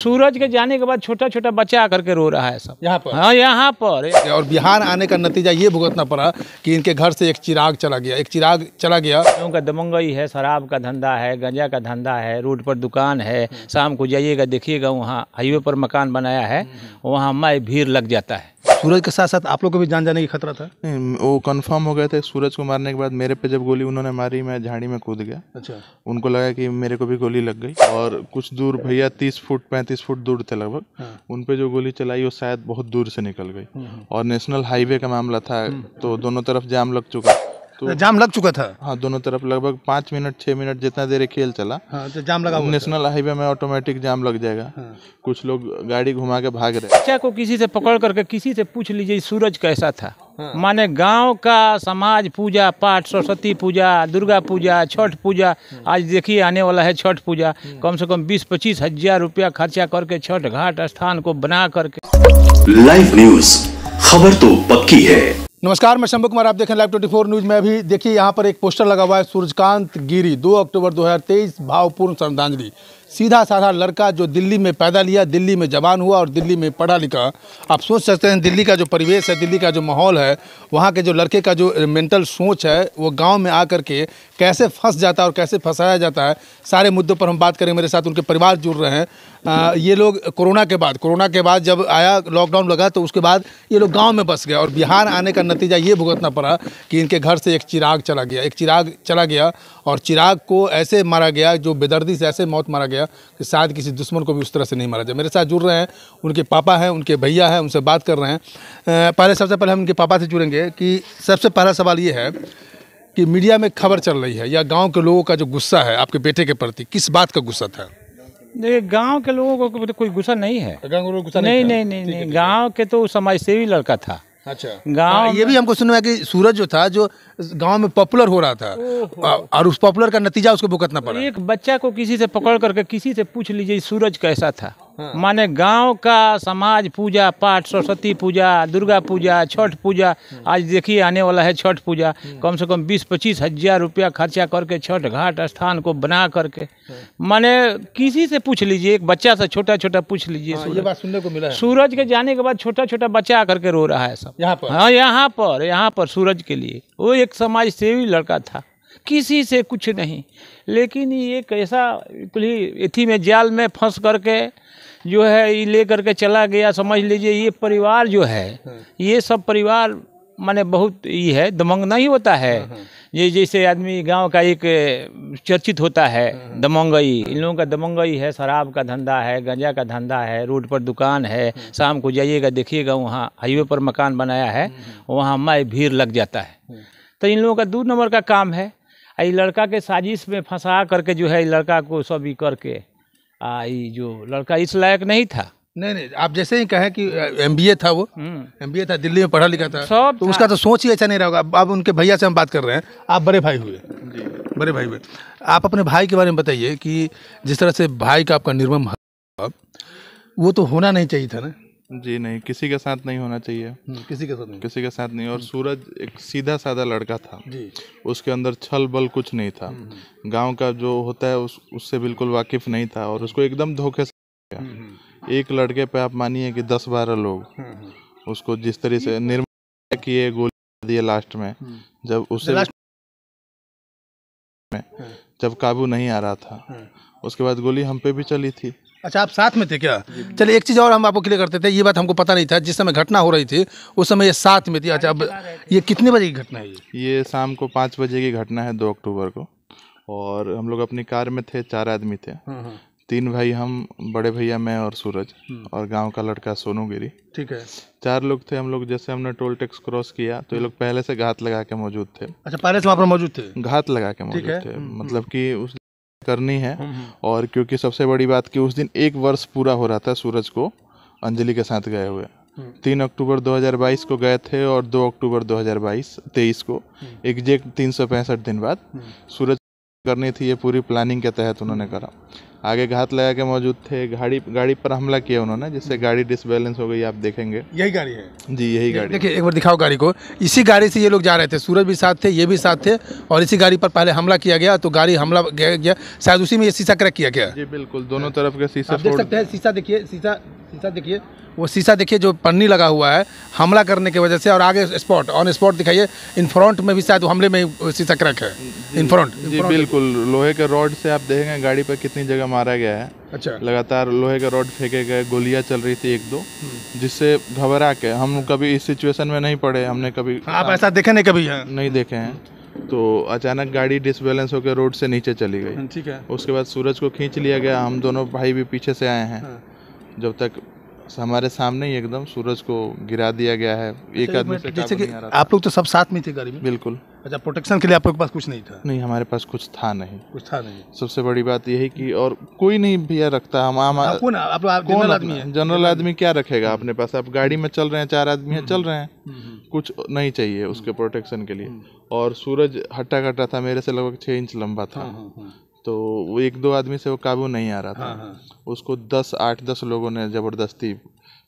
सूरज के जाने के बाद छोटा छोटा बच्चा आकर के रो रहा है सब यहाँ पर। हाँ, यहाँ पर। और बिहार आने का नतीजा ये भुगतना पड़ा कि इनके घर से एक चिराग चला गया। लोगों का दमंगई है, शराब का धंधा है, गांजा का धंधा है, रोड पर दुकान है। शाम को जाइएगा देखिएगा, वहाँ हाईवे पर मकान बनाया है, वहाँ मैं भीड़ लग जाता है। सूरज के साथ साथ आप लोग को भी जान जाने की खतरा था? वो कंफर्म हो गए थे। सूरज को मारने के बाद मेरे पे जब गोली उन्होंने मारी, मैं झाड़ी में कूद गया। अच्छा। उनको लगा कि मेरे को भी गोली लग गई और कुछ दूर भैया 30 फुट 35 फुट दूर थे लगभग। हाँ। उन पे जो गोली चलाई वो शायद बहुत दूर से निकल गई और नेशनल हाईवे का मामला था तो दोनों तरफ जाम लग चुका। तो जाम लग चुका था? हाँ, दोनों तरफ लगभग 5 मिनट 6 मिनट जितना देर खेल चला। हाँ, तो जाम लगा। नेशनल हाईवे में ऑटोमेटिक जाम लग जाएगा। हाँ। कुछ लोग गाड़ी घुमा के भाग रहे। बच्चा को किसी से पकड़ करके किसी से पूछ लीजिए सूरज कैसा था। हाँ। माने गांव का समाज पूजा पाठ, सरस्वती पूजा, दुर्गा पूजा, छठ पूजा। आज देखिए आने वाला है छठ पूजा। कम से कम 20-25 हजार रुपया खर्चा करके छठ घाट स्थान को बना करके। लाइव न्यूज, खबर तो पक्की है। नमस्कार, मैं शंभू कुमार, आप देखें लाइव 24 न्यूज में। अभी देखिए यहाँ पर एक पोस्टर लगा हुआ है, सूरजकांत गिरी 2 अक्टूबर 2023 भावपूर्ण श्रद्धांजलि। सीधा साधा लड़का जो दिल्ली में पैदा लिया, दिल्ली में जवान हुआ और दिल्ली में पढ़ा लिखा। आप सोच सकते हैं दिल्ली का जो परिवेश है, दिल्ली का जो माहौल है, वहाँ के जो लड़के का जो मेंटल सोच है, वो गांव में आकर के कैसे फंस जाता है और कैसे फंसाया जाता है। सारे मुद्दों पर हम बात करें। मेरे साथ उनके परिवार जुड़ रहे हैं। ये लोग कोरोना के बाद जब आया लॉकडाउन लगा तो उसके बाद ये लोग गाँव में बस गए और बिहार आने का नतीजा ये भुगतना पड़ा कि इनके घर से एक चिराग चला गया और चिराग को ऐसे मारा गया, जो बेदर्दी से ऐसे मौत मारा गया कि शायद किसी दुश्मन को भी उस तरह से नहीं मारा जाए। मेरे साथ जुड़ रहे हैं उनके पापा हैं, उनके भैया हैं, उनसे बात कर रहे हैं। सबसे पहले हम उनके पापा से जुड़ेंगे कि सबसे पहला सवाल ये है कि मीडिया में खबर चल रही है या गांव के लोगों का जो गुस्सा है आपके बेटे के प्रति, किस बात का गुस्सा था? देखिए, गांव के लोगों को कोई गुस्सा नहीं है। नहीं, गांव के तो समाजसेवी लड़का था। अच्छा। गांव ये भी हमको सुना है कि सूरज जो था, जो गांव में पॉपुलर हो रहा था और उस पॉपुलर का नतीजा उसको भुगतना पड़ा। एक बच्चा को किसी से पकड़ करके किसी से पूछ लीजिए सूरज कैसा था। हाँ। माने गांव का समाज पूजा पाठ, सरस्वती पूजा, दुर्गा पूजा, छठ पूजा। आज देखिए आने वाला है छठ पूजा। कम से कम 20-25 हजार रुपया खर्चा करके छठ घाट स्थान को बना करके। माने किसी से पूछ लीजिए, एक बच्चा से छोटा छोटा पूछ लीजिए। ये बात सुनने को मिला है। सूरज के जाने के बाद छोटा छोटा बच्चा आकर के रो रहा है सब यहाँ पर। हाँ, यहाँ पर सूरज के लिए। वो एक समाज सेवी लड़का था, किसी से कुछ नहीं। लेकिन ये कैसा इथी में जाल में फंस करके जो है ये ले करके चला गया। समझ लीजिए ये परिवार जो है, ये सब परिवार माने बहुत ये है, दमंग नहीं होता है। ये जैसे आदमी गांव का एक चर्चित होता है दमंगई, इन लोगों का दमंगई है, शराब का धंधा है, गांजा का धंधा है, रोड पर दुकान है। शाम को जाइएगा देखिएगा, वहाँ हाईवे पर मकान बनाया है, वहाँ मैं भीड़ लग जाता है। तो इन लोगों का 2 नंबर का काम है। ये लड़का के साजिश में फंसा करके जो है लड़का को सब ही करके ये जो लड़का इस लायक नहीं था। नहीं, आप जैसे ही कहें कि MBA था, वो MBA था, दिल्ली में पढ़ा लिखा था, तो उसका तो सोच ही ऐसा नहीं रहेगा। अब उनके भैया से हम बात कर रहे हैं। आप बड़े भाई हुए। आप अपने भाई के बारे में बताइए कि जिस तरह से भाई का आपका निर्मम है, वो तो होना नहीं चाहिए था ना? जी नहीं, किसी के साथ नहीं होना चाहिए। किसी के साथ नहीं। और सूरज एक सीधा साधा लड़का था जी। उसके अंदर छल बल कुछ नहीं था। गांव का जो होता है उससे बिल्कुल वाकिफ नहीं था और उसको एकदम धोखे से एक लड़के पे आप मानिए कि 10-12 लोग उसको जिस तरह से निर्मम किए, गोली दिए लास्ट में, जब उसे जब काबू नहीं आ रहा था, उसके बाद गोली हम पे भी चली थी। अच्छा, आप साथ में थे क्या? चलिए, एक चीज़ और हम आपको क्लियर करते थे, ये बात हमको पता नहीं था। जिस समय घटना हो रही थी उस समय ये साथ में थी। अच्छा, अब ये कितने बजे की घटना है? ये शाम को 5 बजे की घटना है, 2 अक्टूबर को। और हम लोग अपनी कार में थे, 4 आदमी थे। 3 भाई, हम, बड़े भैया, मैं और सूरज, और गांव का लड़का सोनू गिरी। ठीक है। 4 लोग थे हम लोग। जैसे हमने टोल टैक्स क्रॉस किया तो ये लोग पहले से घात लगा के मौजूद थे। अच्छा, पहले से वहाँ पर मौजूद थे? घात लगा के मौजूद थे, मतलब कि उस करनी है। और क्योंकि सबसे बड़ी बात कि उस दिन 1 वर्ष पूरा हो रहा था सूरज को अंजलि के साथ गए हुए। 3 अक्टूबर 2022 को गए थे और 2 अक्टूबर 2023 को एग्जैक्ट 365 दिन बाद सूरज करनी थी, ये पूरी प्लानिंग के तहत उन्होंने करा। आगे घात लगा के मौजूद थे, गाड़ी पर हमला किया उन्होंने, जिससे गाड़ी डिसबैलेंस हो गई। आप देखेंगे यही गाड़ी है जी, यही गाड़ी। देखिए एक बार दिखाओ गाड़ी को। इसी गाड़ी से ये लोग जा रहे थे, सूरज भी साथ थे, ये भी साथ थे, और इसी गाड़ी पर पहले हमला किया गया, तो गाड़ी हमला गया शायद उसी में ये शीशा क्रैक किया गया। जी बिल्कुल, दोनों तरफ के शीशे देख सकते हैं। शीशा देखिए, शीशा देखिए, वो शीशा देखिए जो पन्नी लगा हुआ है हमला करने की वजह से, और आगे स्पॉट ऑन स्पॉट दिखाइए। इन फ्रंट में भी शायद हमले में शीशा क्रैक है इन फ्रंट। जी बिल्कुल, लोहे के रॉड से आप देखेंगे गाड़ी पर कितनी जगह मारा गया है। अच्छा, लगातार लोहे के रॉड फेंके गए, गोलियां चल रही थी 1-2, जिससे घबरा के हम कभी इस सिचुएशन में नहीं पड़े। हमने कभी आप ऐसा देखे नहीं कभी है? नहीं देखे हैं। तो अचानक गाड़ी डिसबैलेंस होकर रोड से नीचे चली गई। ठीक है। उसके बाद सूरज को खींच लिया गया। हम दोनों भाई भी पीछे से आए हैं। जब तक हमारे सामने ही एकदम सूरज को गिरा दिया गया है। एक आदमी से जैसे कि आप लोग तो सब साथ में थे गाड़ी में? बिल्कुल। अच्छा, प्रोटेक्शन के लिए आप लोग के पास कुछ नहीं था? नहीं, हमारे पास कुछ था नहीं। सबसे बड़ी बात यही कि और कोई नहीं भैया रखता। हम कौन आदमी है? जनरल आदमी क्या रखेगा अपने पास? आप गाड़ी में चल रहे हैं, 4 आदमी चल रहे हैं, कुछ नहीं चाहिए उसके प्रोटेक्शन के लिए। और सूरज हट्टा कट्टा था, मेरे से लगभग 6 इंच लंबा था। तो वो 1-2 आदमी से वो काबू नहीं आ रहा था। उसको 8-10 लोगों ने जबरदस्ती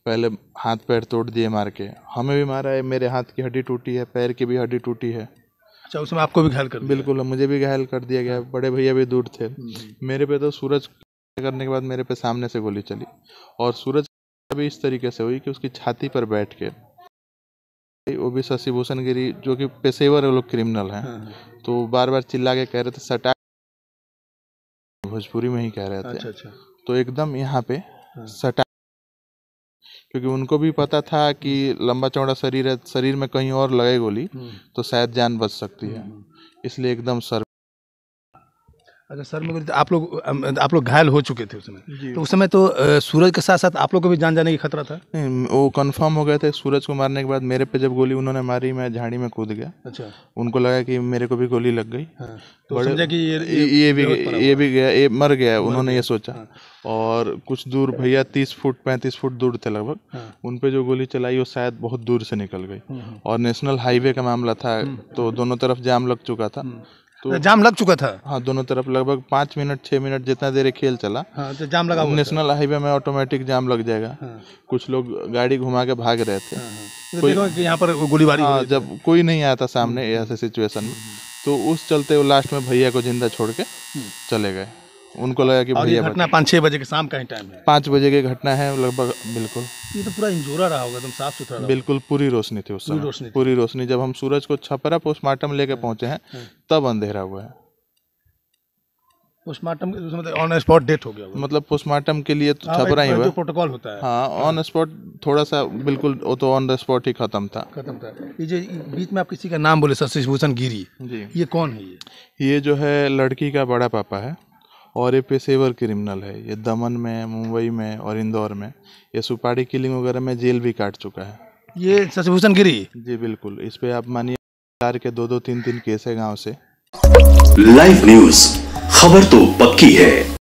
पहले हाथ पैर तोड़ दिए मार के। हमें भी मारा है, मेरे हाथ की हड्डी टूटी है, पैर की भी हड्डी टूटी है। अच्छा, उसमें आपको भी घायल कर दिया? बिल्कुल, मुझे भी घायल कर दिया गया। बड़े भैया भी दूर थे। मेरे पे तो सूरज करने के बाद मेरे पे सामने से गोली चली, और सूरज भी इस तरीके से हुई कि उसकी छाती पर बैठ के, वो भी शशि भूषण गिरी जो कि पेशेवर वो लोग क्रिमिनल हैं, तो बार बार चिल्ला के कह रहे थे सटा, भोजपुरी में ही कह रहे थे। अच्छा। तो एकदम यहाँ पे सटा, क्योंकि उनको भी पता था कि लंबा चौड़ा शरीर है, शरीर में कहीं और लगे गोली तो शायद जान बच सकती है, इसलिए एकदम सर। अच्छा, सर में आप लोग घायल हो चुके थे उस समय? तो उस समय तो सूरज के साथ साथ आप लोग को भी जान जाने की खतरा था? नहीं, वो कंफर्म हो गए थे। सूरज को मारने के बाद मेरे पे जब गोली उन्होंने मारी, मैं झाड़ी में कूद गया। अच्छा, उनको लगा कि मेरे को भी गोली लग गई। तो समझा कि ये भी गया, ये मर गया, उन्होंने ये सोचा। और कुछ दूर भैया 35 फुट दूर थे लगभग, उन पे जो गोली चलाई वो शायद बहुत दूर से निकल गई। और नेशनल हाईवे का मामला था, तो दोनों तरफ जाम लग चुका था। तो जाम लग चुका था? हाँ, दोनों तरफ लगभग 5 मिनट 6 मिनट जितना देर खेल चला। तो जाम लगा हुआ था। नेशनल हाईवे में ऑटोमेटिक जाम लग जाएगा। कुछ लोग गाड़ी घुमा के भाग रहे थे। तो देखो कि यहाँ पर गोलीबारी। हाँ, जब कोई नहीं आता सामने ऐसे सिचुएशन में, तो उस चलते वो लास्ट में भैया को जिंदा छोड़ के चले गए। उनको लगा कि भैया, घटना 5-6 बजे के शाम का ही टाइम है? 5 बजे की घटना है लगभग। बिल्कुल, ये तो पूरा इंजोरा रहा होगा, एकदम साफ सुथरा। बिल्कुल, पूरी रोशनी थी उस समय, पूरी रोशनी। जब हम सूरज को छपरा पोस्टमार्टम लेके पहुंचे हैं तब अंधेरा हुआ है। पोस्टमार्टम मतलब ऑन स्पॉट डेथ हो गया? मतलब पोस्टमार्टम के लिए तो छपरा ही हुआ, जो प्रोटोकॉल होता है। हाँ, ऑन स्पॉट थोड़ा सा, बिल्कुल वो तो ऑन द स्पॉट ही खत्म था। ये जो बीच में आप किसी का नाम बोले, शशि भूषण गिरी जी, ये कौन है? ये जो है लड़की का बड़ा पापा है, और ये पेशेवर क्रिमिनल है। ये दमन में, मुंबई में और इंदौर में ये सुपारी किलिंग वगैरह में जेल भी काट चुका है। ये शशि भूषण गिरी? जी बिल्कुल। इस पे आप मानिए 4 के 2-2, 3-3 केस है गाँव से। लाइव न्यूज, खबर तो पक्की है।